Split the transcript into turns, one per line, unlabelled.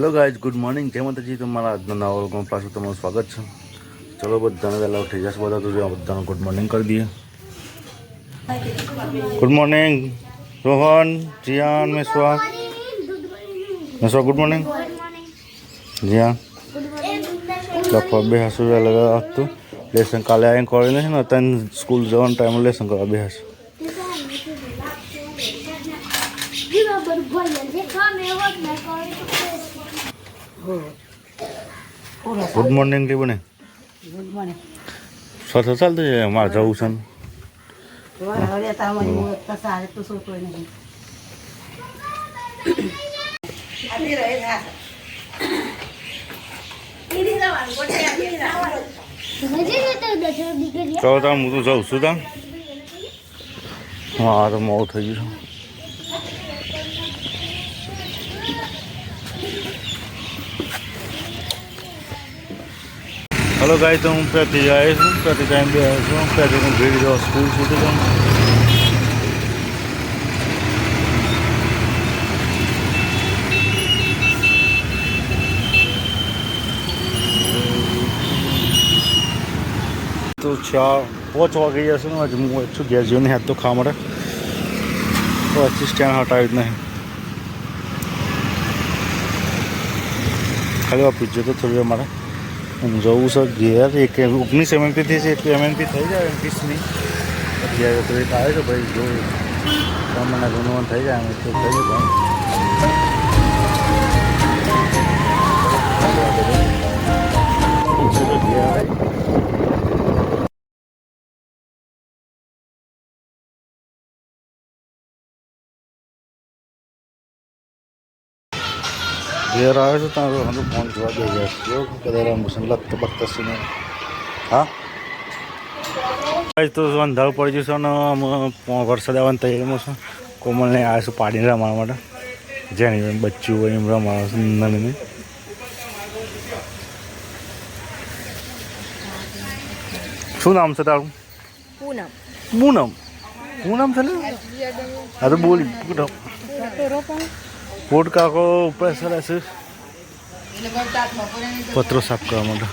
Hello guys good morning जय माताजी તમારા આજના નવા વ્લોગમાં પાછું તમારું સ્વાગત છે। ચલો બધાને વહેલા ઉઠી જશે બધા તો બધાને ગુડ મોર્નિંગ કરી દઈએ। ગુડ મોર્નિંગ રોહન જીયાન મેશ્વા ગુડ મોર્નિંગ જીયાન લખવા બે હાસુ વહેલા હતું લેસન કાલે આવીને કરીને છે ને અત્યારે સ્કૂલ જવાનો ટાઈમ લેસન કરવા બે હાસુ। गुड मॉर्निंग टी बने
गुड मॉर्निंग
स्वतः चालते मार जाऊ सन तो मुझे जाऊ सुधा हाँ तो मौ थी गई। हेलो गाइस तो हूँ प्रति जाए प्रति टाइम भी आया हूँ प्रति को भीड़ जाओ स्कूल छूटे जाऊँ तो 4-5 वागे जैसे ना आज मुझे एक गैस जो नहीं है तो खा मरे तो अच्छी स्टैंड हटा इतना है खाली आप पिज्जा तो थोड़ी हमारा जવું છે ઘેર એક 19 MMP થી છે એટલું MMP થઈ જાય 21 ની અત્યારે તો એક આવે છે ભાઈ જો સામાના ગુણવન થઈ જાય એમ તો થઈ જાય ઘેર આવે છે તારો હંધો ફોન જોવા દઈ જાય જો કદાચ મોશન લગતો બગતા છે હા તો અંધારું પડી જશે ને વરસાદ આવવાની તૈયારીમાં છે કોમલને આવે છે પાડીને રમાડવા માટે જેની બચ્ચું હોય એમ રમાડે છે નાની શું નામ છે તારું
पूनम
પૂનમ પૂનમ છે ને હા તો બોલી પૂનમ પોટ કાકો ઉપર સર છે પત્રો સાફ કરવા માટે